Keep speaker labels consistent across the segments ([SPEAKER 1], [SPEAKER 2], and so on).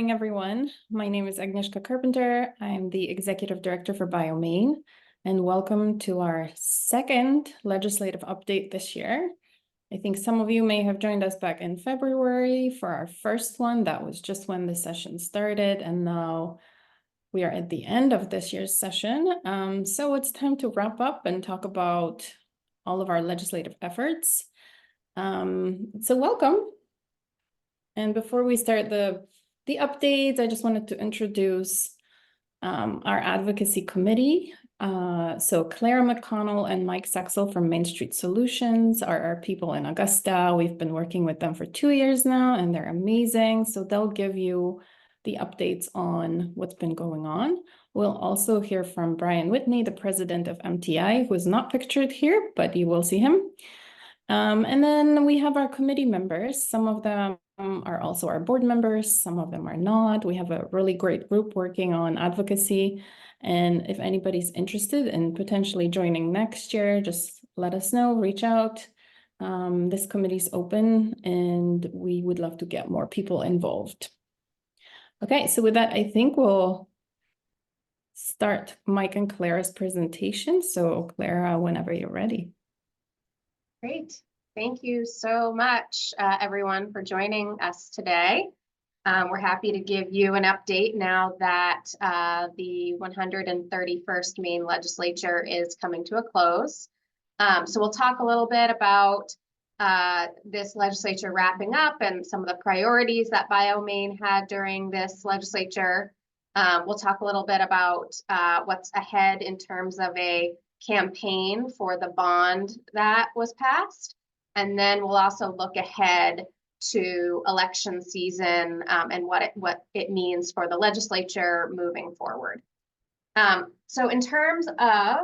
[SPEAKER 1] morning, everyone. My name is Agnieszka Carpenter. I'm the Executive Director for BioME, and welcome to our second legislative update this year. I think some of you may have joined us back in February for our first one. That was just when the session started, and now we are at the end of this year's session. So it's time to wrap up and talk about all of our legislative efforts. So welcome. And before we start the updates, I just wanted to introduce our advocacy committee. So Clara McConnell and Mike Sexel from Maine Street Solutions are our people in Augusta. We've been working with them for 2 years now, and they're amazing. So they'll give you the updates on what's been going on. We'll also hear from Brian Whitney, the president of MTI, who is not pictured here, but you will see him. And then we have our committee members. Some of them are also our board members. Some of them are not. We have a really great group working on advocacy. And if anybody's interested in potentially joining next year, just let us know, reach out. This committee's open and we would love to get more people involved. Okay, so with that, I think we'll start Mike and Clara's presentation. So Clara, whenever you're ready.
[SPEAKER 2] Great. Thank you so much, everyone, for joining us today. We're happy to give you an update now that the 131st Maine Legislature is coming to a close. So we'll talk a little bit about this legislature wrapping up and some of the priorities that BioMaine had during this legislature. We'll talk a little bit about what's ahead in terms of a campaign for the bond that was passed. And then we'll also look ahead to election season and what it means for the legislature moving forward. So in terms of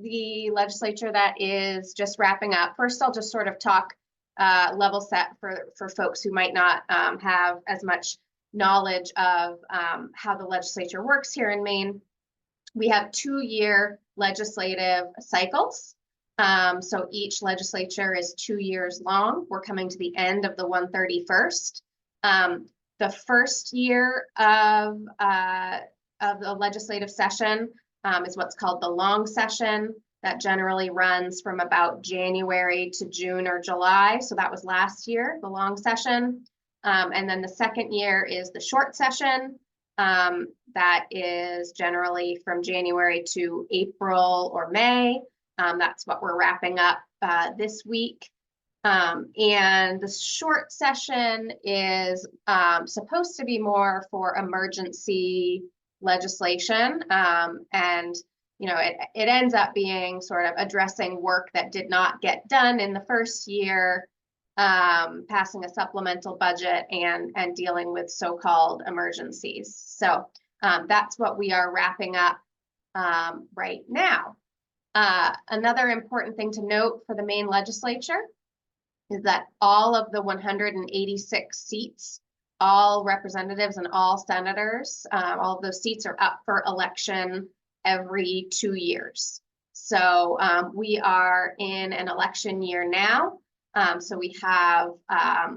[SPEAKER 2] the legislature that is just wrapping up, first I'll just sort of talk level set for folks who might not have as much knowledge of how the legislature works here in Maine. We have 2-year legislative cycles. So each legislature is 2 years long. We're coming to the end of the 131st. The first year of the legislative session is what's called the long session. That generally runs from about January to June or July. So that was last year, the long session. And then the second year is the short session. That is generally from January to April or May. That's what we're wrapping up this week. And the short session is supposed to be more for emergency legislation. And, you know, it ends up being sort of addressing work that did not get done in the first year, passing a supplemental budget and dealing with so-called emergencies. So that's what we are wrapping up right now. Another important thing to note for the Maine legislature is that all of the 186 seats, all representatives and all senators, all of those seats are up for election every 2 years. So we are in an election year now. So we have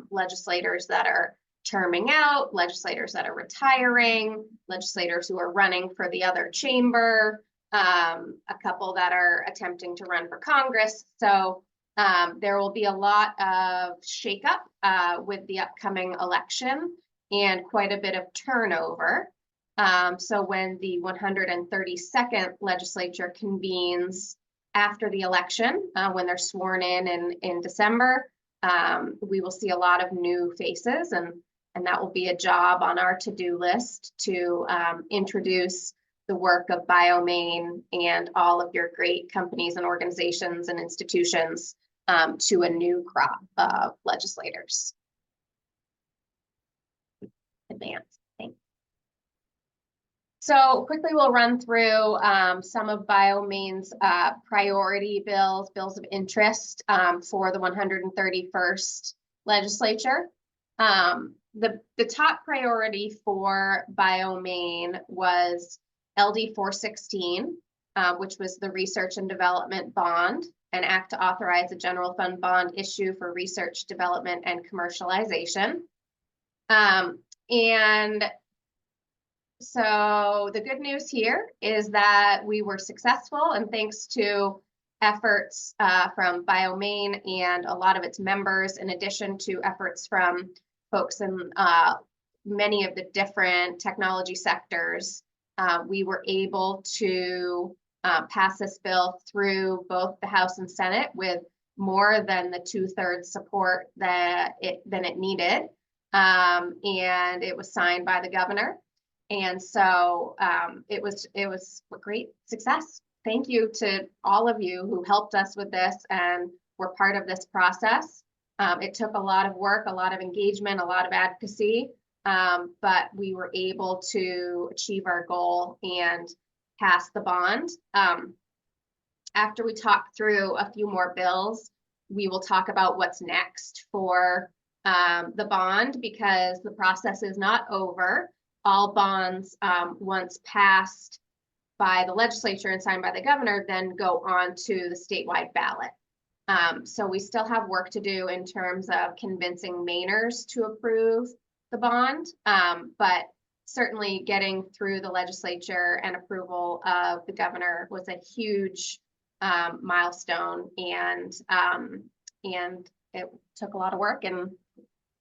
[SPEAKER 2] legislators that are terming out, legislators that are retiring, legislators who are running for the other chamber, a couple that are attempting to run for Congress. So there will be a lot of shakeup with the upcoming election and quite a bit of turnover. So when the 132nd legislature convenes after the election, when they're sworn in December, we will see a lot of new faces, and that will be a job on our to-do list to introduce the work of BioMaine and all of your great companies and organizations and institutions to a new crop of legislators. Advance. So quickly, we'll run through some of BioMaine's priority bills of interest for the 131st legislature. The top priority for BioMaine was LD 416, which was the research and development bond, an act to authorize a general fund bond issue for research, development, and commercialization. And So the good news here is that we were successful, and thanks to efforts from BioMe and a lot of its members, in addition to efforts from folks in many of the different technology sectors, we were able to pass this bill through both the House and Senate with more than the 2/3 support that it needed. And it was signed by the governor. And so it was a great success. Thank you to all of you who helped us with this and were part of this process. It took a lot of work, a lot of engagement, a lot of advocacy, but we were able to achieve our goal and pass the bond. After we talk through a few more bills, we will talk about what's next for the bond, because the process is not over. All bonds, once passed by the legislature and signed by the governor, then go on to the statewide ballot. So we still have work to do in terms of convincing Mainers to approve the bond, but certainly getting through the legislature and approval of the governor was a huge milestone, and it took a lot of work, and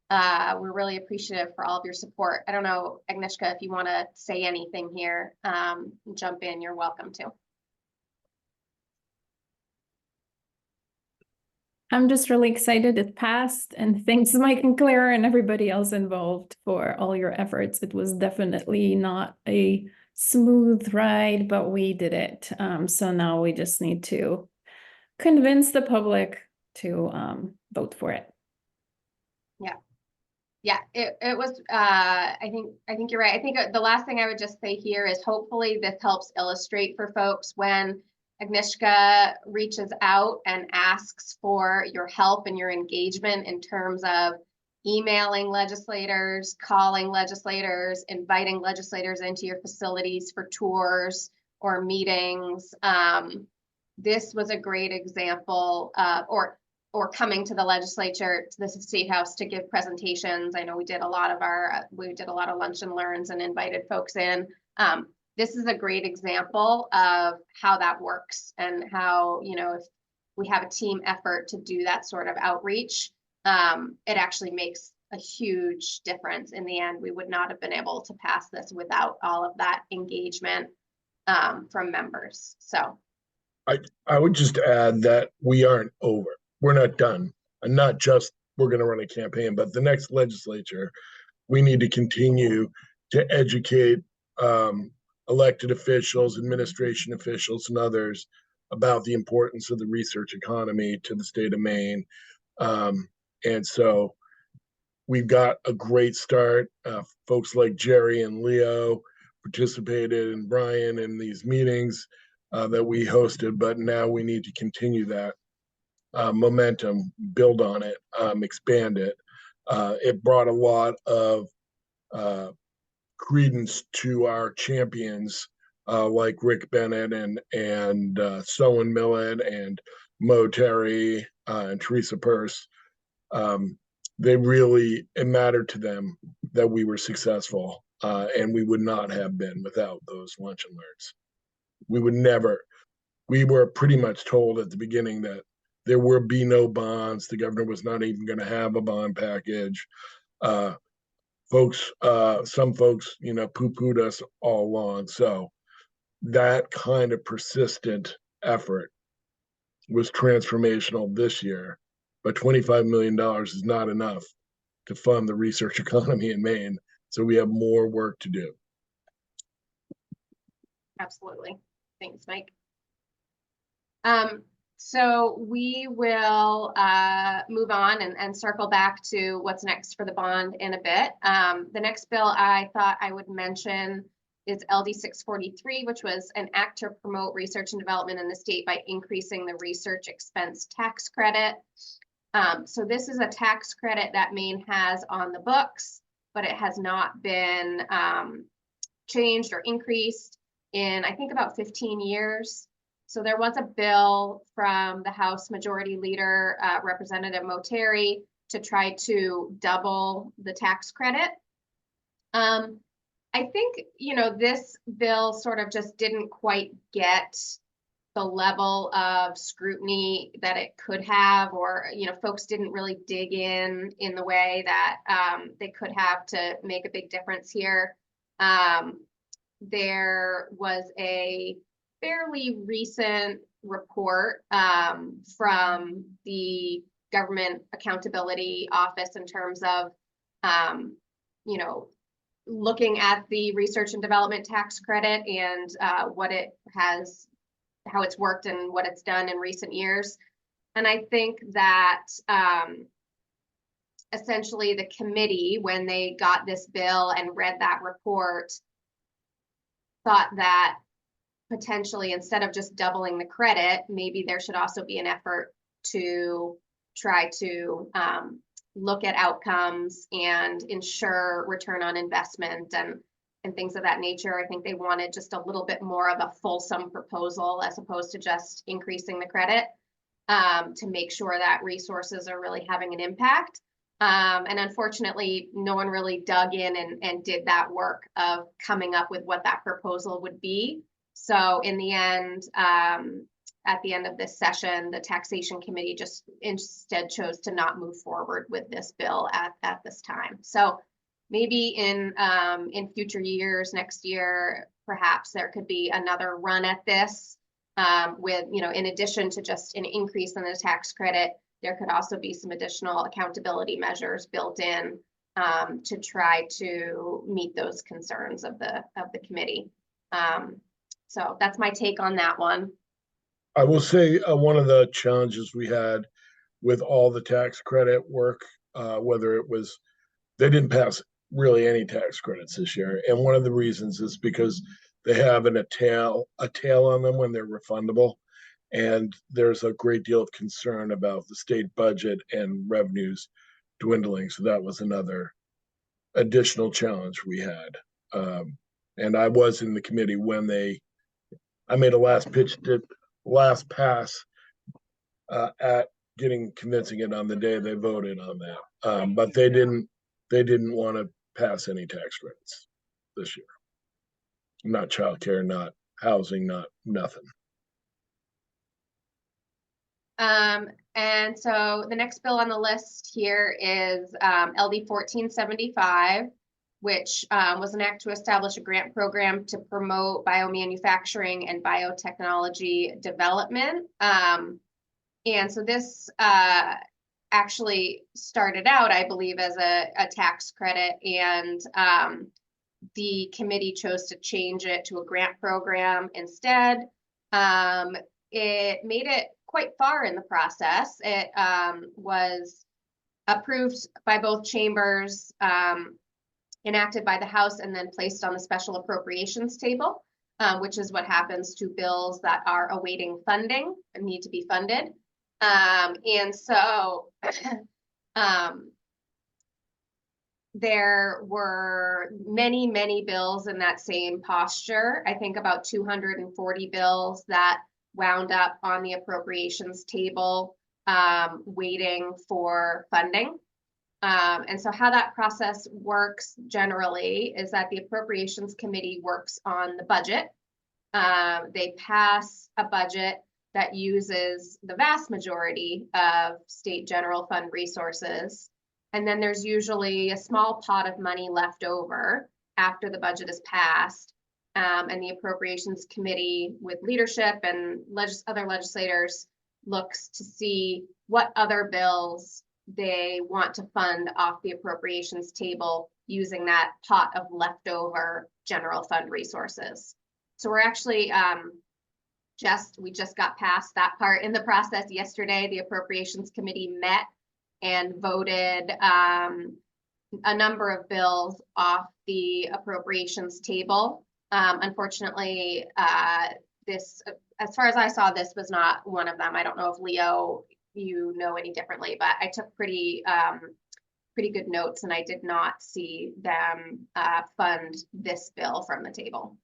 [SPEAKER 2] we're really appreciative for all of your support. I don't know, Agnieszka, if you want to say anything here, jump in, you're welcome to.
[SPEAKER 1] I'm just really excited it passed, and thanks Mike and Claire and everybody else involved for all your efforts. It was definitely not a smooth ride, but we did it. So now we just need to convince the public to vote for it.
[SPEAKER 2] Yeah, it was, I think you're right. I think the last thing I would just say here is hopefully this helps illustrate for folks when Agnieszka reaches out and asks for your help and your engagement in terms of emailing legislators, calling legislators, inviting legislators into your facilities for tours or meetings. This was a great example of, or coming to the legislature, to the state house, to give presentations. I know we did a lot of lunch and learns and invited folks in. This is a great example of how that works, and how, if we have a team effort to do that sort of outreach, it actually makes a huge difference. In the end, we would not have been able to pass this without all of that engagement from members. So
[SPEAKER 3] I would just add that we aren't over. We're not done. And not just we're going to run a campaign, but the next legislature, we need to continue to educate elected officials, administration officials, and others about the importance of the research economy to the state of Maine. And so we've got a great start. Folks like Jerry and Leo participated, and Brian, in these meetings that we hosted, but now we need to continue that momentum, build on it, expand it. It brought a lot of credence to our champions, like Rick Bennett and Sowen Millet and Mo Terry and Teresa Peirce. It mattered to them that we were successful, and we would not have been without those lunch and learns. We were pretty much told at the beginning that there would be no bonds. The governor was not even going to have a bond package. Some folks, poo-pooed us all along. So that kind of persistent effort was transformational this year. But $25 million is not enough to fund the research economy in Maine. So we have more work to do.
[SPEAKER 2] absolutely. Thanks, Mike. So we will move on and circle back to what's next for the bond in a bit. The next bill I thought I would mention is LD 643, which was an act to promote research and development in the state by increasing the research expense tax credit. So this is a tax credit that Maine has on the books, but it has not been changed or increased in, I think, about 15 years. So there was a bill from the House Majority Leader, Representative Mo Terry, to try to double the tax credit. I think, this bill sort of just didn't quite get the level of scrutiny that it could have, or, folks didn't really dig in the way that they could have to make a big difference here. There was a fairly recent report from the Government Accountability Office in terms of, looking at the research and development tax credit and what it has, how it's worked and what it's done in recent years. And I think that essentially the committee, when they got this bill and read that report, thought that potentially instead of just doubling the credit, maybe there should also be an effort to try to look at outcomes and ensure return on investment and things of that nature. I think they wanted just a little bit more of a fulsome proposal as opposed to just increasing the credit to make sure that resources are really having an impact. And unfortunately, no one really dug in and did that work of coming up with what that proposal would be. So in the end, at the end of this session, the taxation committee just instead chose to not move forward with this bill at this time. So maybe in future years, next year, perhaps there could be another run at this with, in addition to just an increase in the tax credit, there could also be some additional accountability measures built in to try to meet those concerns of the committee. So that's my take on that one.
[SPEAKER 3] I will say one of the challenges we had with all the tax credit work, whether it was, they didn't pass really any tax credits this year. And one of the reasons is because they have a tail on them when they're refundable. And there's a great deal of concern about the state budget and revenues dwindling. So that was another additional challenge we had. And I was in the committee when I made a last pass at convincing it on the day they voted on that. But they didn't want to pass any tax credits this year. Not childcare, not housing, not nothing.
[SPEAKER 2] And so the next bill on the list here is LD 1475, which was an act to establish a grant program to promote biomanufacturing and biotechnology development. And so this actually started out, I believe, as a tax credit, and the committee chose to change it to a grant program instead. It made it quite far in the process. It was approved by both chambers, enacted by the House, and then placed on the special appropriations table, which is what happens to bills that are awaiting funding and need to be funded. And so there were many, many bills in that same posture. I think about 240 bills that wound up on the appropriations table, waiting for funding. And so how that process works generally is that the Appropriations Committee works on the budget. They pass a budget that uses the vast majority of state general fund resources. And then there's usually a small pot of money left over after the budget is passed. And the Appropriations Committee, with leadership and other legislators, looks to see what other bills they want to fund off the appropriations table using that pot of leftover general fund resources. So we're actually we just got past that part in the process yesterday. The Appropriations Committee met and voted a number of bills off the appropriations table. Unfortunately, this, as far as I saw, this was not one of them. I don't know if Leo, you know any differently, but I took pretty good notes, and I did not see them fund this bill from the table.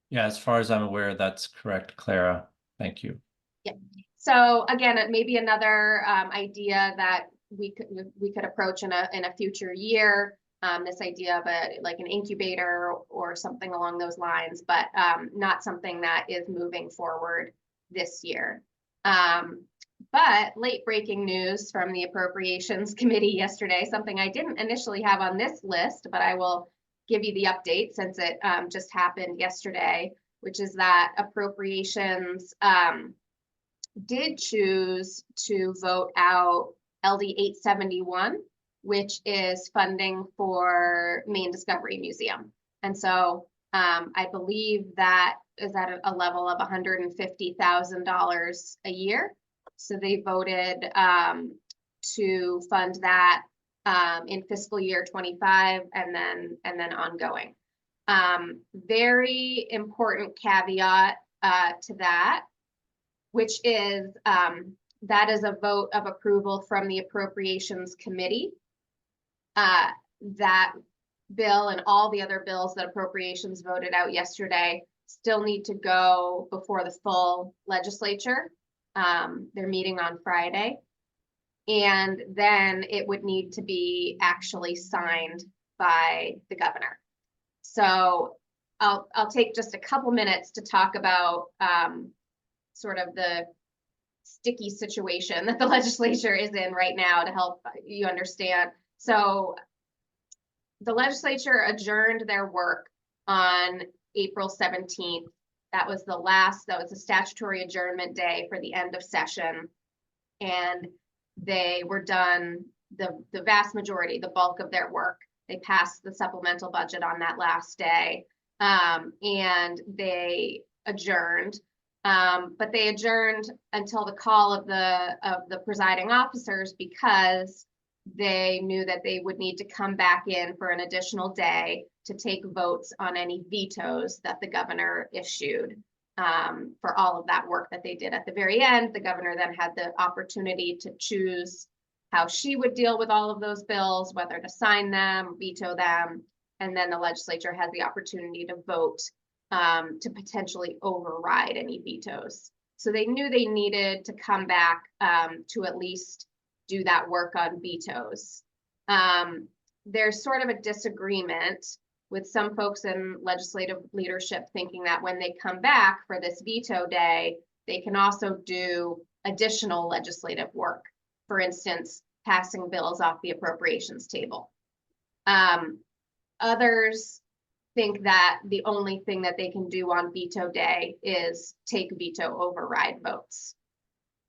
[SPEAKER 4] Yeah, as far as I'm aware, that's correct, Clara. Thank you.
[SPEAKER 2] Yeah. So again, it may be another idea that we could approach in a future year. this idea of like an incubator or something along those lines, but not something that is moving forward this year. But late breaking news from the Appropriations Committee yesterday, something I didn't initially have on this list, but I will give you the update since it just happened yesterday, which is that Appropriations did choose to vote out LD 871, which is funding for Maine Discovery Museum. And so I believe that is at a level of $150,000 a year. So they voted to fund that in fiscal year 25 and then ongoing. Very important caveat to that, which is that is a vote of approval from the Appropriations Committee. That bill and all the other bills that Appropriations voted out yesterday still need to go before the full legislature. They're meeting on Friday. And then it would need to be actually signed by the governor. So I'll take just a couple minutes to talk about sort of the sticky situation that the legislature is in right now to help you understand. So the legislature adjourned their work on April 17th. That was the statutory adjournment day for the end of session. And they were done, the vast majority, the bulk of their work. They passed the supplemental budget on that last day, and they adjourned. But they adjourned until the call of the presiding officers because they knew that they would need to come back in for an additional day to take votes on any vetoes that the governor issued for all of that work that they did at the very end. The governor then had the opportunity to choose how she would deal with all of those bills, whether to sign them, veto them, and then the legislature had the opportunity to vote to potentially override any vetoes. So they knew they needed to come back to at least do that work on vetoes. There's sort of a disagreement with some folks in legislative leadership thinking that when they come back for this veto day, they can also do additional legislative work. For instance, passing bills off the appropriations table. Others think that the only thing that they can do on veto day is take veto override votes.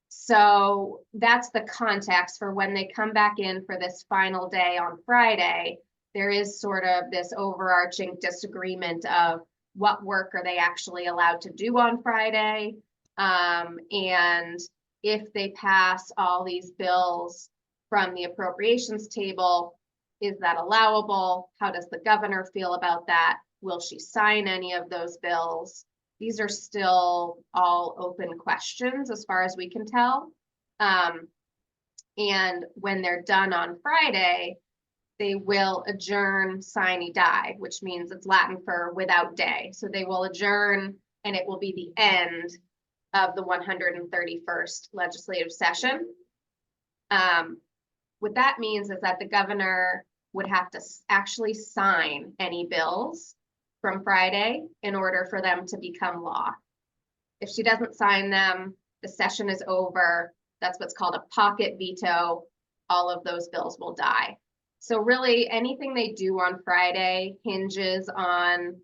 [SPEAKER 2] So that's the context for when they come back in for this final day on Friday. There is sort of this overarching disagreement of what work are they actually allowed to do on Friday, and if they pass all these bills from the appropriations table, is that allowable? How does the governor feel about that? Will she sign any of those bills? These are still all open questions as far as we can tell. And when they're done on Friday, they will adjourn sine die, which means it's Latin for without day. So they will adjourn and it will be the end of the 131st legislative session. What that means is that the governor would have to actually sign any bills from Friday in order for them to become law. If she doesn't sign them, the session is over. That's what's called a pocket veto. All of those bills will die. So really anything they do on Friday hinges on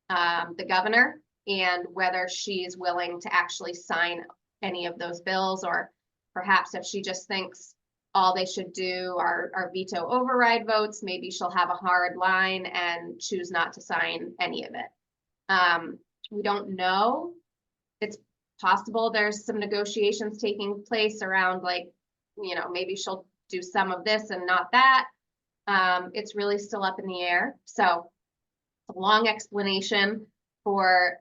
[SPEAKER 2] the governor and whether she's willing to actually sign any of those bills, or perhaps if she just thinks all they should do are veto override votes, maybe she'll have a hard line and choose not to sign any of it. We don't know. It's possible there's some negotiations taking place around, like, you know, maybe she'll do some of this and not that. It's really still up in the air. So a long explanation for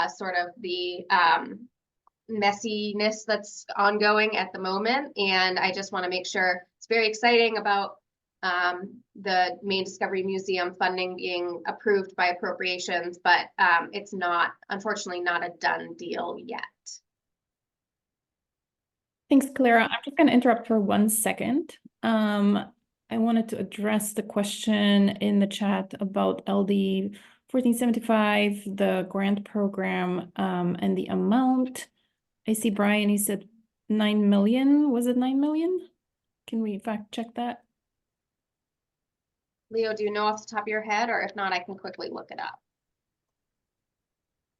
[SPEAKER 2] sort of the messiness that's ongoing at the moment. And I just want to make sure it's very exciting about the Maine Discovery Museum funding being approved by appropriations, but it's not, unfortunately, not a done deal yet.
[SPEAKER 1] Thanks, Clara. I'm just going to interrupt for 1 second. I wanted to address the question in the chat about LD 1475, the grant program, and the amount. I see Brian, he said 9 million. Was it 9 million? Can we fact check that?
[SPEAKER 2] Leo, do you know off the top of your head, or if not, I can quickly look it up.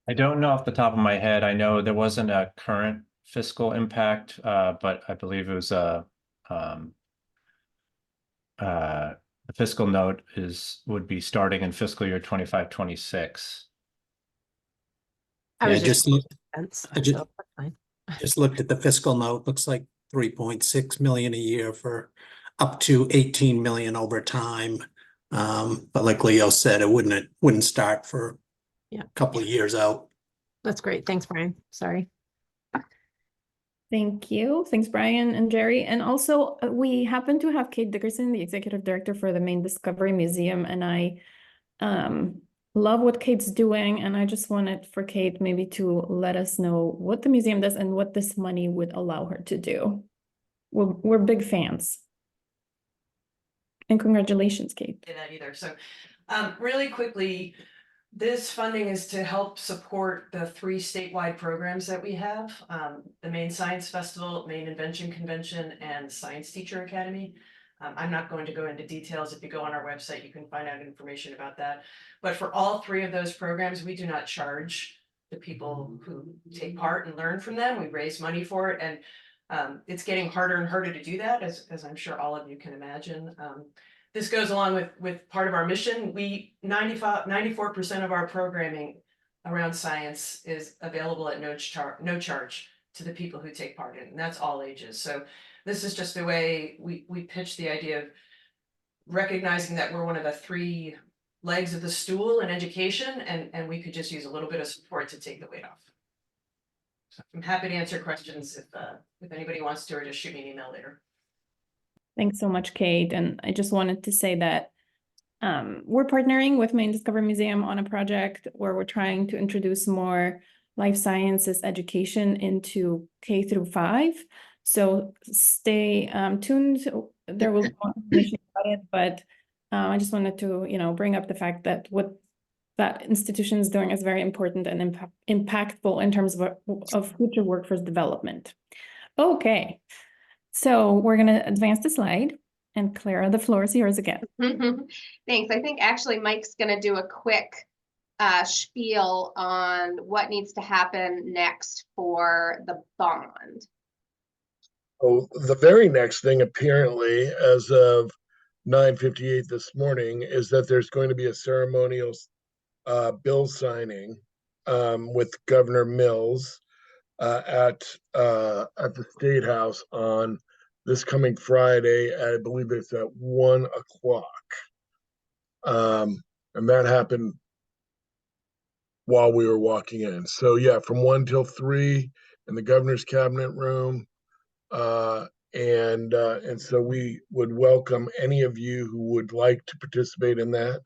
[SPEAKER 4] I don't know off the top of my head. I know there wasn't a current fiscal impact, but I believe it was the fiscal note would be starting in fiscal year 25-26.
[SPEAKER 5] I
[SPEAKER 6] Yeah,
[SPEAKER 5] was just,
[SPEAKER 6] I just looked at the fiscal note, looks like 3.6 million a year for up to 18 million over time. But like Leo said, it wouldn't start for
[SPEAKER 5] Yeah.
[SPEAKER 6] a couple of years out.
[SPEAKER 5] that's great. Thanks, Brian. Sorry.
[SPEAKER 1] Thank you. Thanks, Brian and Jerry. And also, we happen to have Kate Dickerson, the executive director for the Maine Discovery Museum, and I love what Kate's doing. And I just wanted for Kate maybe to let us know what the museum does and what this money would allow her to do. We're big fans. And congratulations, Kate.
[SPEAKER 7] Say that either. So really quickly, this funding is to help support the 3 statewide programs that we have. The Maine Science Festival, Maine Invention Convention, and Science Teacher Academy. I'm not going to go into details. If you go on our website, you can find out information about that. But for all 3 of those programs, we do not charge the people who take part and learn from them. We raise money for it, and it's getting harder and harder to do that, as I'm sure all of you can imagine. This goes along with part of our mission. 94% of our programming around science is available at no charge to the people who take part in it, and that's all ages. So this is just the way we pitch the idea of recognizing that we're one of the 3 legs of the stool in education, and we could just use a little bit of support to take the weight off. So I'm happy to answer questions if anybody wants to, or just shoot me an email later.
[SPEAKER 1] Thanks so much, Kate. And I just wanted to say that we're partnering with Maine Discovery Museum on a project where we're trying to introduce more life sciences education into K-5. So stay tuned. There will be more information about it, but I just wanted to, bring up the fact that what that institution is doing is very important and impactful in terms of future workforce development. Okay. So we're going to advance the slide, and Clara, the floor is yours again.
[SPEAKER 2] Thanks. I think actually Mike's going to do a quick spiel on what needs to happen next for the bond.
[SPEAKER 3] Oh, the very next thing, apparently, as of 9:58 this morning, is that there's going to be a ceremonial bill signing with Governor Mills at the State House on this coming Friday. I believe it's at 1 o'clock. And that happened while we were walking in. So yeah, from 1 till 3 in the governor's cabinet room. And so we would welcome any of you who would like to participate in that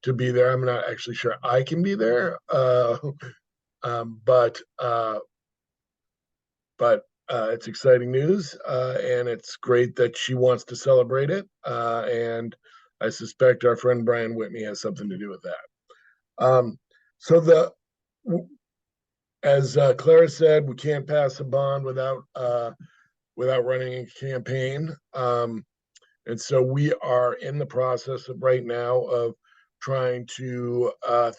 [SPEAKER 3] to be there. I'm not actually sure I can be there, but it's exciting news, and it's great that she wants to celebrate it. And I suspect our friend Brian Whitney has something to do with that. As Clara said, we can't pass a bond without running a campaign. And so we are in the process of right now of trying to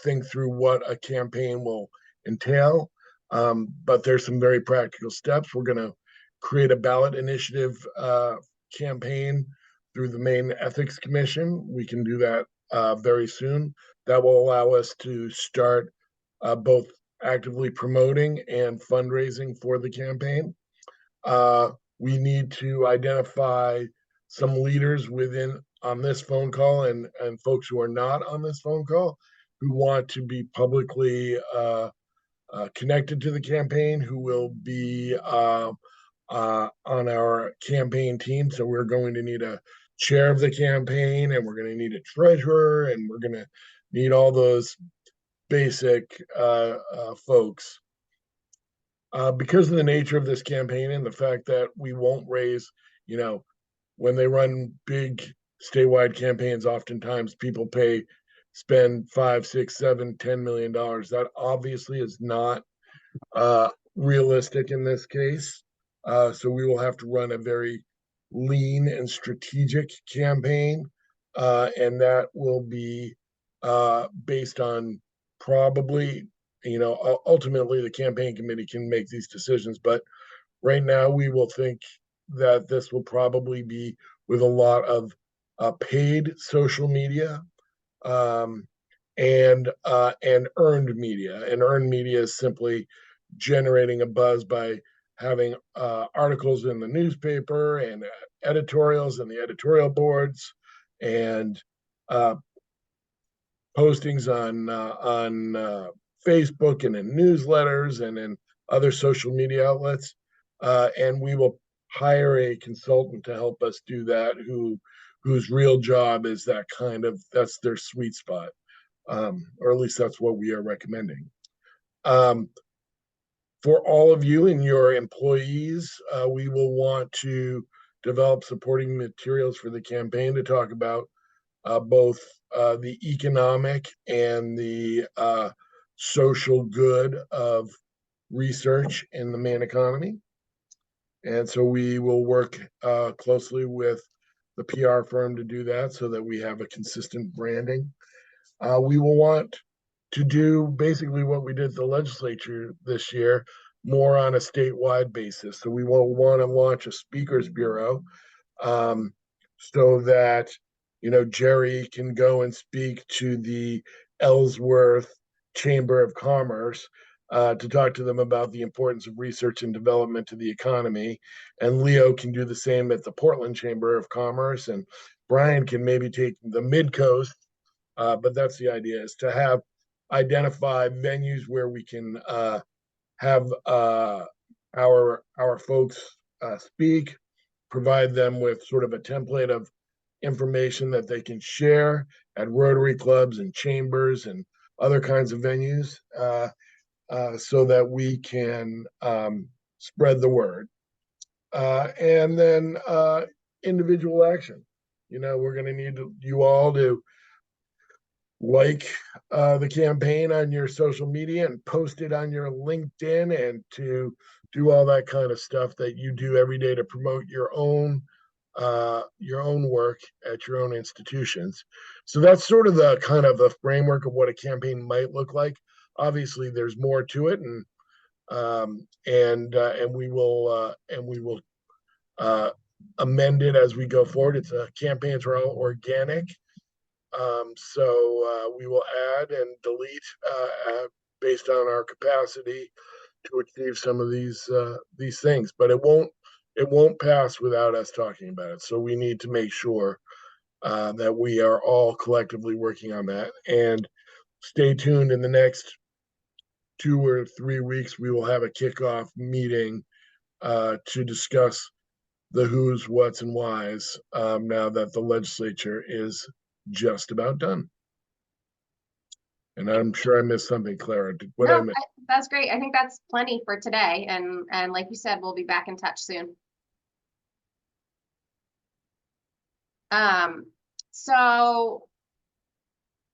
[SPEAKER 3] think through what a campaign will entail. But there's some very practical steps. We're going to create a ballot initiative campaign through the Maine Ethics Commission. We can do that very soon. That will allow us to start both actively promoting and fundraising for the campaign. We need to identify some leaders on this phone call and folks who are not on this phone call who want to be publicly connected to the campaign, who will be on our campaign team. So we're going to need a chair of the campaign, and we're going to need a treasurer, and we're going to need all those basic folks. Because of the nature of this campaign and the fact that we won't raise, when they run big statewide campaigns, oftentimes people spend $5, $6, $7, $10 million. That obviously is not realistic in this case. So we will have to run a very lean and strategic campaign. And that will be based on probably, ultimately the campaign committee can make these decisions. But right now we will think that this will probably be with a lot of paid social media and earned media. And earned media is simply generating a buzz by having articles in the newspaper and editorials in the editorial boards and postings on Facebook and in newsletters and in other social media outlets. And we will hire a consultant to help us do that, whose real job is that's their sweet spot. Or at least that's what we are recommending. For all of you and your employees, we will want to develop supporting materials for the campaign to talk about both the economic and the social good of research in the Maine economy. And so we will work closely with the PR firm to do that so that we have a consistent branding. We will want to do basically what we did at the legislature this year, more on a statewide basis. So we will want to launch a speakers bureau so that, Jerry can go and speak to the Ellsworth Chamber of Commerce to talk to them about the importance of research and development to the economy. And Leo can do the same at the Portland Chamber of Commerce. And Brian can maybe take the Mid-Coast. But that's the idea, is to identify venues where we can have our folks speak, provide them with sort of a template of information that they can share at Rotary clubs and chambers and other kinds of venues so that we can spread the word. And then individual action. We're going to need you all to like the campaign on your social media and post it on your LinkedIn and to do all that kind of stuff that you do every day to promote your own work at your own institutions. So that's sort of the kind of the framework of what a campaign might look like. Obviously, there's more to it, and we will amend it as we go forward. Campaigns are all organic. So we will add and delete based on our capacity to achieve some of these things, but it won't pass without us talking about it. So we need to make sure that we are all collectively working on that. And stay tuned. In the next 2 or 3 weeks, we will have a kickoff meeting to discuss the who's, what's, and whys now that the legislature is just about done. And I'm sure I missed something, Clara.
[SPEAKER 2] That's great. I think that's plenty for today. And like you said, we'll be back in touch soon. So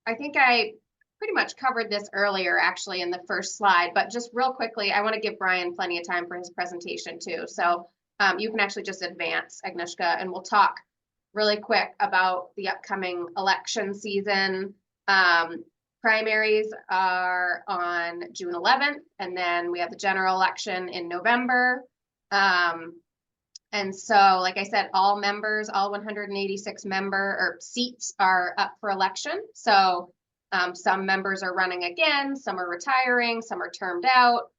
[SPEAKER 2] I think I pretty much covered this earlier, actually, in the first slide, but just real quickly, I want to give Brian plenty of time for his presentation too. So you can actually just advance, Agnieszka, and we'll talk really quick about the upcoming election season. Primaries are on June 11th, and then we have the general election in November. And so, like I said, all 186 seats are up for election. So some members are running again, some are retiring, some are termed out.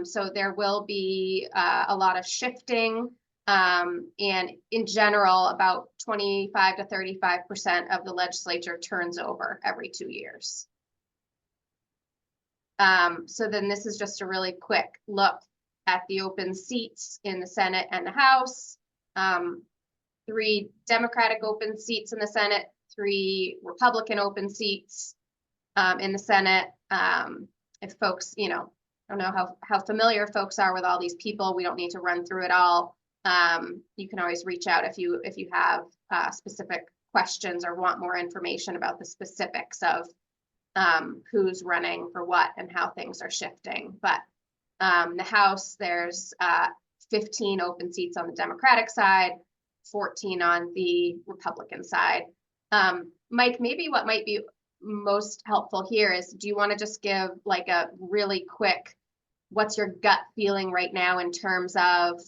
[SPEAKER 2] So there will be a lot of shifting. And in general, about 25 to 35% of the legislature turns over every 2 years. So then this is just a really quick look at the open seats in the Senate and the House. 3 Democratic open seats in the Senate, 3 Republican open seats in the Senate. If folks, I don't know how familiar folks are with all these people. We don't need to run through it all. You can always reach out if you have specific questions or want more information about the specifics of who's running for what and how things are shifting. But the House, there's 15 open seats on the Democratic side, 14 on the Republican side. Mike, maybe what might be most helpful here is, do you want to just give like a really quick, what's your gut feeling right now in terms of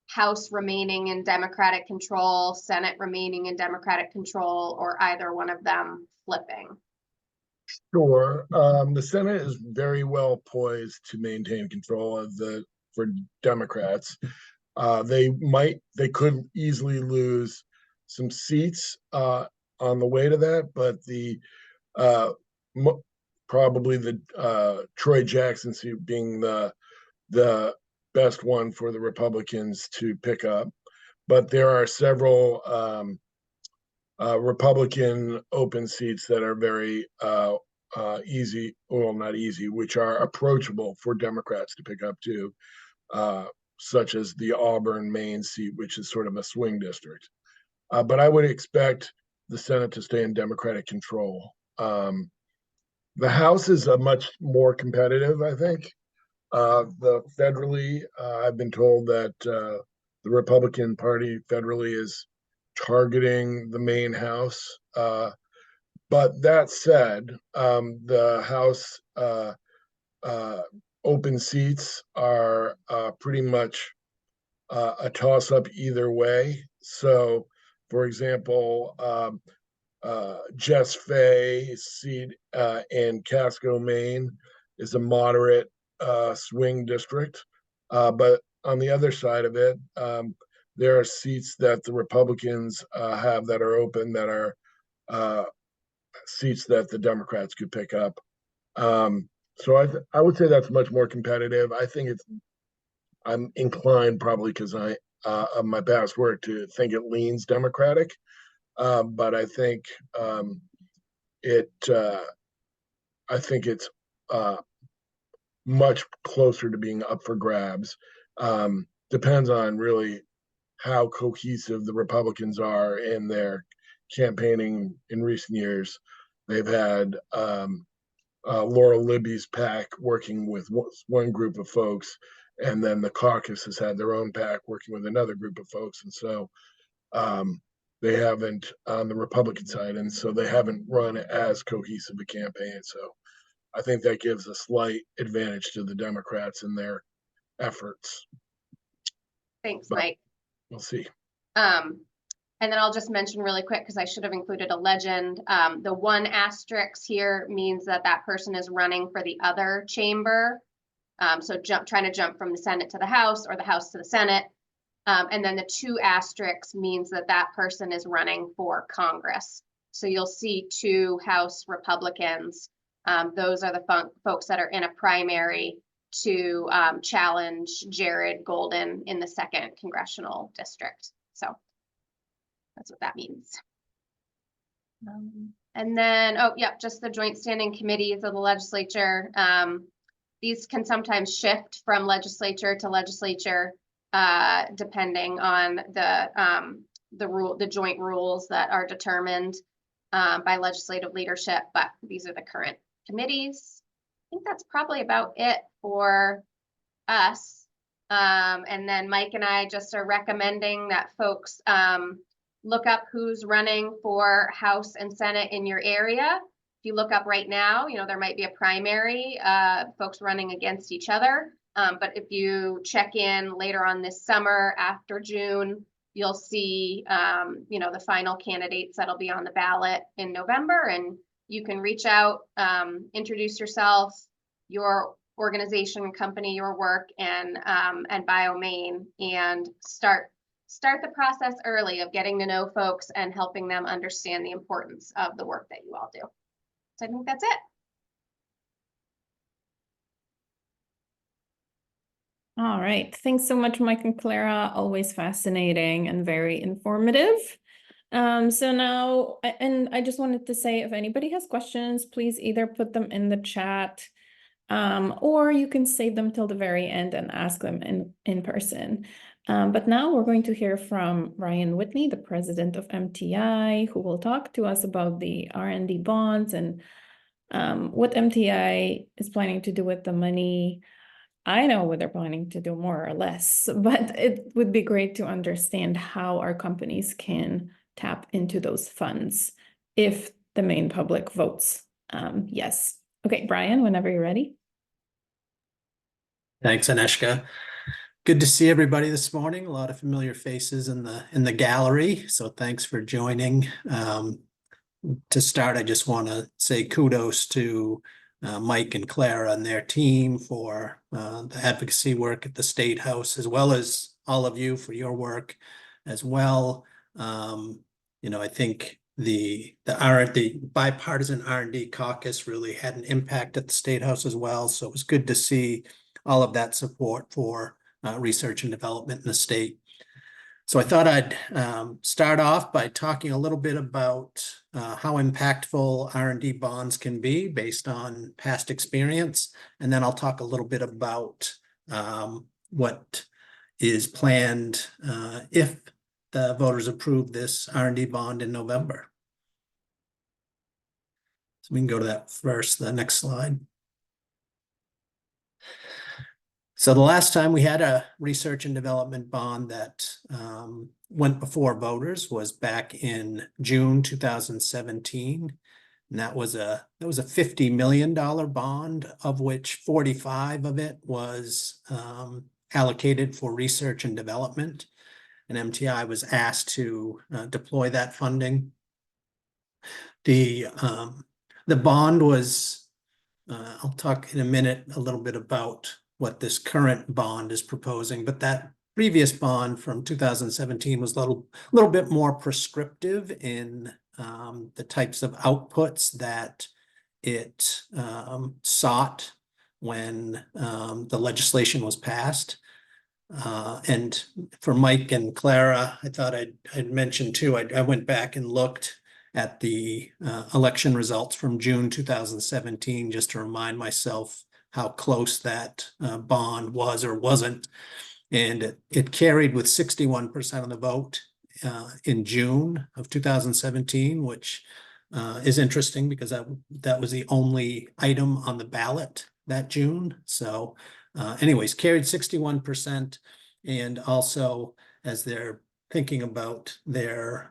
[SPEAKER 2] House remaining in Democratic control, Senate remaining in Democratic control, or either one of them flipping?
[SPEAKER 3] Sure. The Senate is very well poised to maintain control for Democrats. They could easily lose some seats on the way to that, but probably the Troy Jackson seat being the best one for the Republicans to pick up. But there are several Republican open seats that are very easy, well, not easy, which are approachable for Democrats to pick up too, such as the Auburn, Maine seat, which is sort of a swing district. But I would expect the Senate to stay in Democratic control. The House is a much more competitive, I think. Federally, I've been told that the Republican Party federally is targeting the Maine House. But that said, the House open seats are pretty much a toss-up either way. So, for example, Jess Fay's seat in Casco, Maine is a moderate swing district. But on the other side of it, there are seats that the Republicans have that are open that are seats that the Democrats could pick up. So I would say that's much more competitive. I'm inclined, probably because of my past work, to think it leans Democratic. But I think it's much closer to being up for grabs. Depends on really how cohesive the Republicans are in their campaigning in recent years. They've had Laura Libby's PAC working with one group of folks, and then the caucus has had their own PAC working with another group of folks. And so they haven't on the Republican side, and so they haven't run as cohesive a campaign. So I think that gives a slight advantage to the Democrats in their efforts.
[SPEAKER 2] Thanks,
[SPEAKER 3] But
[SPEAKER 2] Mike.
[SPEAKER 3] we'll see.
[SPEAKER 2] And then I'll just mention really quick, because I should have included a legend. The 1 asterisk here means that that person is running for the other chamber. So trying to jump from the Senate to the House or the House to the Senate. And then the 2 asterisks means that that person is running for Congress. So you'll see 2 House Republicans. Those are the folks that are in a primary to challenge Jared Golden in the 2nd congressional district. So that's what that means. And then, just the joint standing committees of the legislature. These can sometimes shift from legislature to legislature, depending on the joint rules that are determined by legislative leadership. But these are the current committees. I think that's probably about it for us. And then Mike and I just are recommending that folks look up who's running for House and Senate in your area. If you look up right now, there might be a primary, folks running against each other. But if you check in later on this summer after June, you'll see, the final candidates that'll be on the ballot in November, and you can reach out, introduce yourself, your organization, company, your work, and BioMe, and start the process early of getting to know folks and helping them understand the importance of the work that you all do. So I think that's it.
[SPEAKER 1] All right. Thanks so much, Mike and Clara. Always fascinating and very informative. So now, and I just wanted to say, if anybody has questions, please either put them in the chat, or you can save them till the very end and ask them in person. But now we're going to hear from Ryan Whitney, the president of MTI, who will talk to us about the R&D bonds and what MTI is planning to do with the money. I know what they're planning to do more or less, but it would be great to understand how our companies can tap into those funds if the Maine public votes yes. Okay, Brian, whenever you're ready.
[SPEAKER 6] Thanks, Aneshka. Good to see everybody this morning. A lot of familiar faces in the gallery, so thanks for joining. To start, I just want to say kudos to Mike and Clara and their team for the advocacy work at the State House, as well as all of you for your work as well. I think the bipartisan R&D caucus really had an impact at the State House as well. So it was good to see all of that support for research and development in the state. So I thought I'd start off by talking a little bit about how impactful R&D bonds can be based on past experience. And then I'll talk a little bit about what is planned if the voters approve this R&D bond in November. So we can go to that first, the next slide. So the last time we had a research and development bond that went before voters was back in June 2017. And that was a $50 million bond, of which 45 of it was allocated for research and development. And MTI was asked to deploy that funding. The bond was, I'll talk in a minute a little bit about what this current bond is proposing, but that previous bond from 2017 was a little bit more prescriptive in the types of outputs that it sought when the legislation was passed. And for Mike and Clara, I thought I'd mention too, I went back and looked at the election results from June 2017, just to remind myself how close that bond was or wasn't. And it carried with 61% of the vote in June of 2017, which is interesting because that was the only item on the ballot that June. So anyways, carried 61%. And also, as they're thinking about their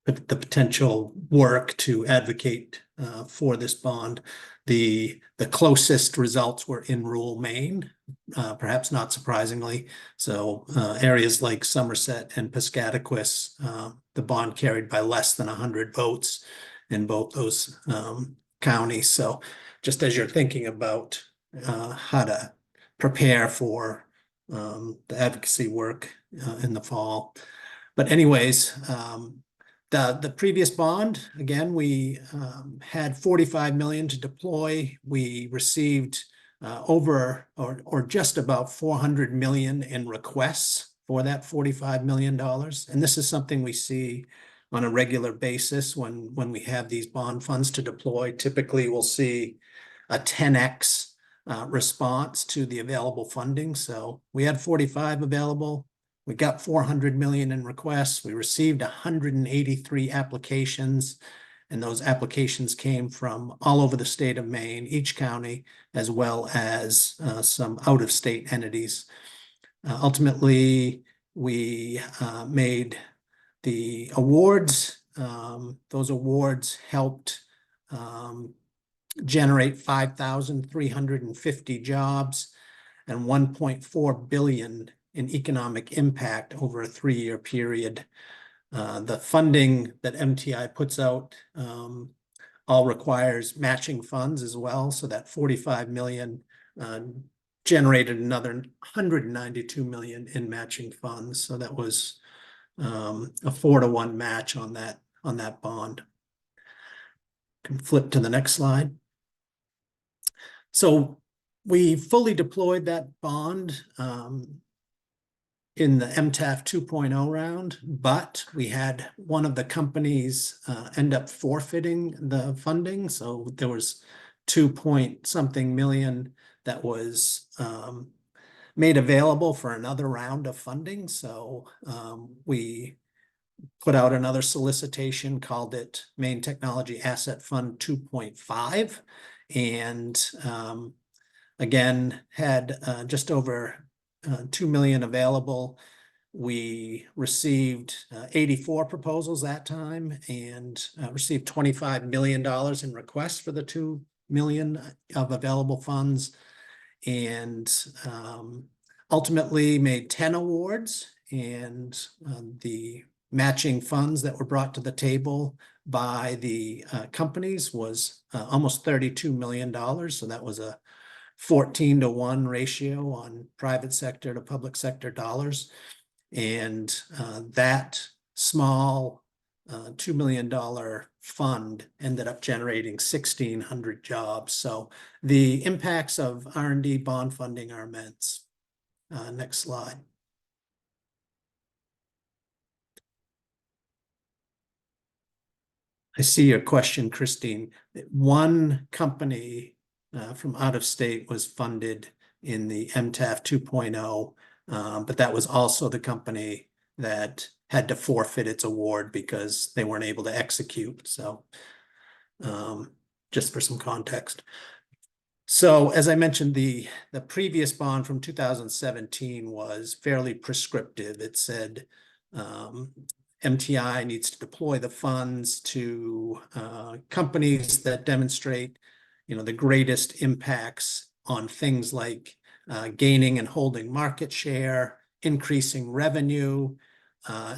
[SPEAKER 6] the potential work to advocate for this bond, the closest results were in rural Maine, perhaps not surprisingly. So areas like Somerset and Piscataquis, the bond carried by less than 100 votes in both those counties. So just as you're thinking about how to prepare for the advocacy work in the fall. But anyways, the previous bond, again, we had 45 million to deploy. We received over or just about 400 million in requests for that $45 million. And this is something we see on a regular basis when we have these bond funds to deploy. Typically, we'll see a 10x response to the available funding. So we had 45 available. We got 400 million in requests. We received 183 applications, and those applications came from all over the state of Maine, each county, as well as some out-of-state entities. Ultimately, we made the awards. Those awards helped generate 5,350 jobs and 1.4 billion in economic impact over a 3-year period. The funding that MTI puts out all requires matching funds as well. So that 45 million generated another 192 million in matching funds. So that was a 4-to-1 match on that bond. Can flip to the next slide. So we fully deployed that bond in the MTAF 2.0 round, but we had one of the companies end up forfeiting the funding. So there was 2 point something million that was made available for another round of funding. So we put out another solicitation, called it Maine Technology Asset Fund 2.5. And again, had just over 2 million available. We received 84 proposals that time and received $25 million in requests for the 2 million of available funds, and ultimately made 10 awards. And the matching funds that were brought to the table by the companies was almost $32 million. So that was a 14-to-1 ratio on private sector to public sector dollars. And that small $2 million fund ended up generating 1,600 jobs. So the impacts of R&D bond funding are immense. Next slide. I see your question, Christine. One company from out of state was funded in the MTAF 2.0, but that was also the company that had to forfeit its award because they weren't able to execute. So just for some context. So as I mentioned, the previous bond from 2017 was fairly prescriptive. It said MTI needs to deploy the funds to companies that demonstrate, the greatest impacts on things like gaining and holding market share, increasing revenue,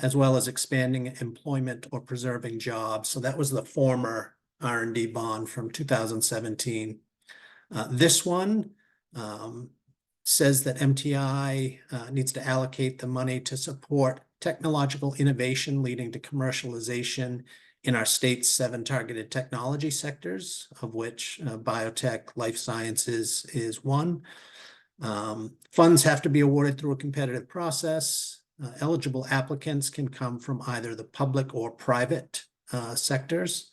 [SPEAKER 6] as well as expanding employment or preserving jobs. So that was the former R&D bond from 2017. This one says that MTI needs to allocate the money to support technological innovation leading to commercialization in our state's 7 targeted technology sectors, of which biotech, life sciences is one. Funds have to be awarded through a competitive process. Eligible applicants can come from either the public or private sectors.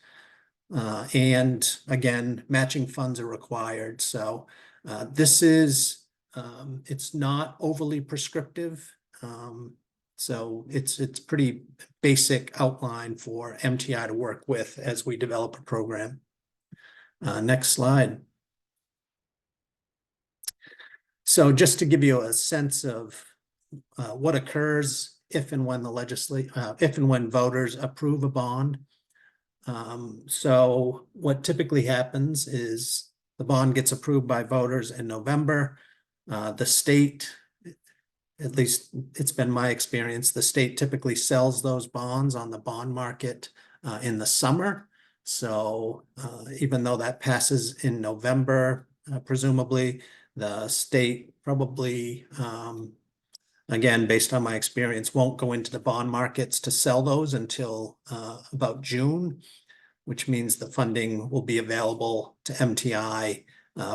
[SPEAKER 6] And again, matching funds are required. So this is, it's not overly prescriptive. So it's pretty basic outline for MTI to work with as we develop a program. Next slide. So just to give you a sense of what occurs if and when voters approve a bond. So what typically happens is the bond gets approved by voters in November. The state, at least it's been my experience, the state typically sells those bonds on the bond market in the summer. So even though that passes in November, presumably the state probably, again, based on my experience, won't go into the bond markets to sell those until about June, which means the funding will be available to MTI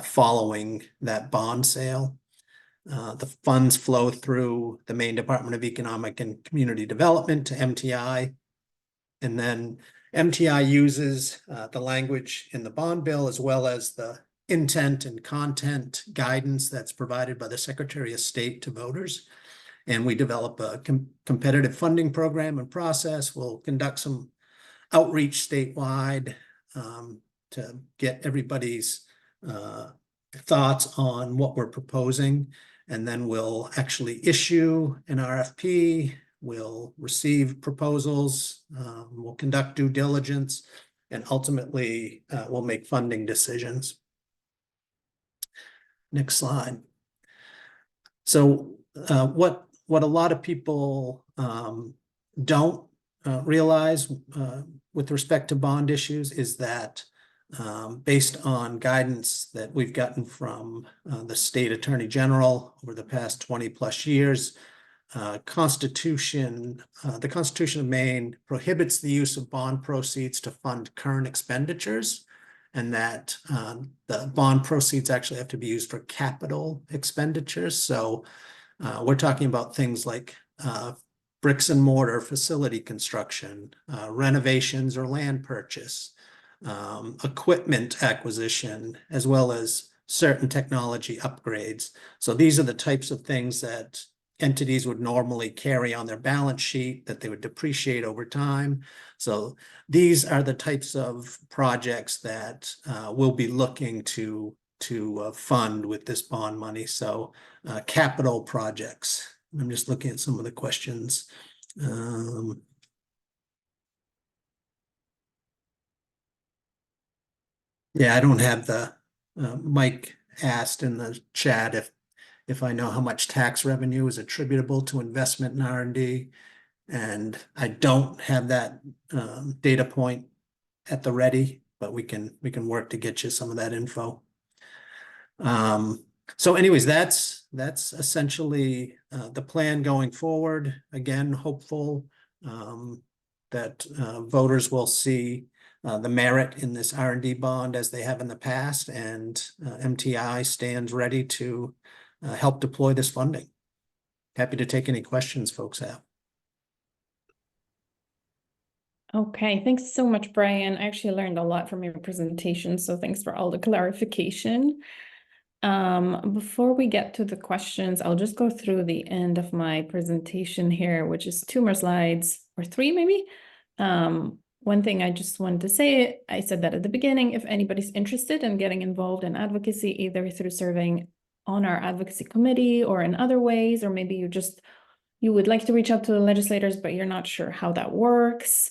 [SPEAKER 6] following that bond sale. The funds flow through the Maine Department of Economic and Community Development to MTI. And then MTI uses the language in the bond bill as well as the intent and content guidance that's provided by the Secretary of State to voters. And we develop a competitive funding program and process. We'll conduct some outreach statewide to get everybody's thoughts on what we're proposing. And then we'll actually issue an RFP. We'll receive proposals. We'll conduct due diligence, and ultimately we'll make funding decisions. Next slide. So what a lot of people don't realize with respect to bond issues is that based on guidance that we've gotten from the state attorney general over the past 20+ years, the Constitution of Maine prohibits the use of bond proceeds to fund current expenditures, and that the bond proceeds actually have to be used for capital expenditures. So we're talking about things like bricks and mortar facility construction, renovations or land purchase, equipment acquisition, as well as certain technology upgrades. So these are the types of things that entities would normally carry on their balance sheet that they would depreciate over time. So these are the types of projects that we'll be looking to fund with this bond money. So capital projects. I'm just looking at some of the questions. Yeah, I don't have the, Mike asked in the chat if I know how much tax revenue is attributable to investment in R&D. And I don't have that data point at the ready, but we can work to get you some of that info. So anyways, that's essentially the plan going forward. Again, hopeful that voters will see the merit in this R&D bond as they have in the past, and MTI stands ready to help deploy this funding. Happy to take any questions folks have.
[SPEAKER 1] Okay, thanks so much, Brian. I actually learned a lot from your presentation, so thanks for all the clarification. Before we get to the questions, I'll just go through the end of my presentation here, which is 2 more slides, or 3 maybe. One thing I just wanted to say, I said that at the beginning, if anybody's interested in getting involved in advocacy, either through serving on our advocacy committee or in other ways, or maybe you would like to reach out to the legislators, but you're not sure how that works,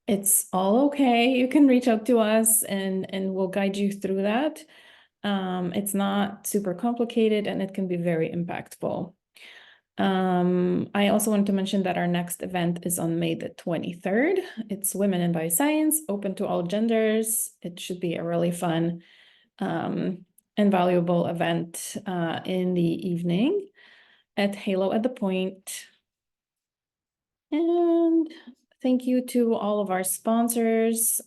[SPEAKER 1] it's all okay. You can reach out to us and we'll guide you through that. It's not super complicated and it can be very impactful. I also wanted to mention that our next event is on May the 23rd. It's Women in Bioscience, open to all genders. It should be a really fun and valuable event in the evening at Halo at the Point. And thank you to all of our sponsors.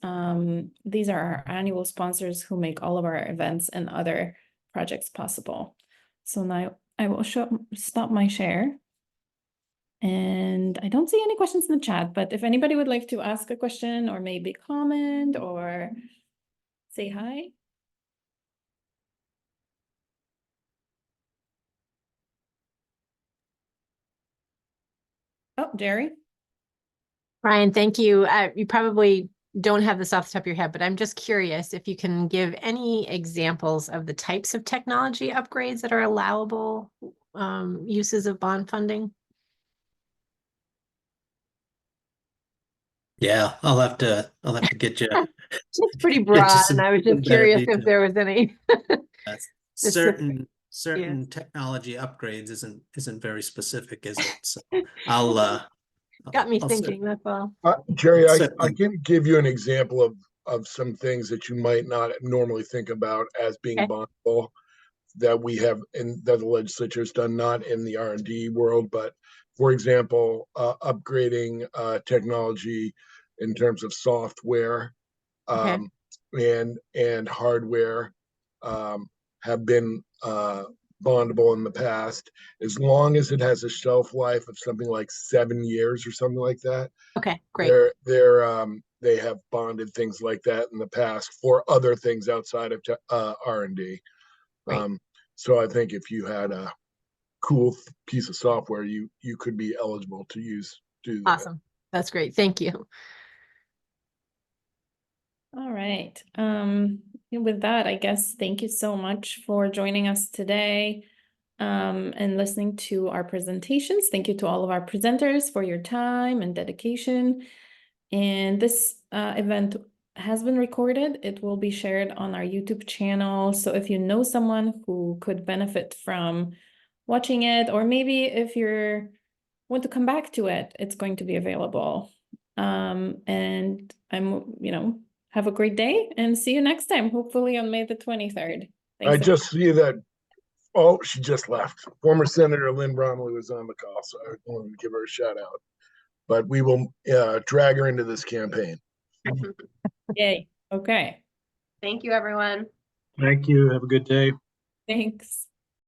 [SPEAKER 1] These are our annual sponsors who make all of our events and other projects possible. So now I will stop my share. And I don't see any questions in the chat, but if anybody would like to ask a question or maybe comment or say hi. Oh, Jerry.
[SPEAKER 5] Brian, thank you. You probably don't have this off the top of your head, but I'm just curious if you can give any examples of the types of technology upgrades that are allowable uses of bond funding.
[SPEAKER 6] Yeah, I'll have to get you.
[SPEAKER 5] It's pretty
[SPEAKER 6] Get you
[SPEAKER 5] broad,
[SPEAKER 6] some-
[SPEAKER 5] and I was just
[SPEAKER 6] some better
[SPEAKER 5] curious if
[SPEAKER 6] detail.
[SPEAKER 5] there was any.
[SPEAKER 6] Certain
[SPEAKER 5] Yes.
[SPEAKER 6] technology upgrades isn't very specific, is it? So I'll
[SPEAKER 5] Got me
[SPEAKER 6] I'll
[SPEAKER 5] thinking, that's all.
[SPEAKER 3] Jerry, I
[SPEAKER 6] certainly.
[SPEAKER 3] can give you an example of some things that you might not normally think about as being
[SPEAKER 5] Okay.
[SPEAKER 3] bondable that we have in that the legislature's done, not in the R&D world, but for example, upgrading technology in terms of software
[SPEAKER 5] Okay.
[SPEAKER 3] and hardware have been bondable in the past, as long as it has a shelf life of something like 7 years or something like that.
[SPEAKER 5] Okay, great.
[SPEAKER 3] They have bonded things like that in the past for other things outside of R&D.
[SPEAKER 5] Great.
[SPEAKER 3] So I think if you had a cool piece of software, you could be eligible to do that.
[SPEAKER 5] Awesome. That's great. Thank you.
[SPEAKER 1] All right. With that, I guess, thank you so much for joining us today and listening to our presentations. Thank you to all of our presenters for your time and dedication. And this event has been recorded. It will be shared on our YouTube channel. So if you know someone who could benefit from watching it, or maybe if you want to come back to it, it's going to be available. And have a great day and see you next time, hopefully on May the 23rd.
[SPEAKER 3] I just see that, oh, she just left. Former Senator Lynn Bromley was on the call, so I wanted to give her a shout out. But we will drag her into this campaign.
[SPEAKER 1] Yay. Okay.
[SPEAKER 2] Thank you, everyone.
[SPEAKER 6] Thank you. Have a good day.
[SPEAKER 1] Thanks.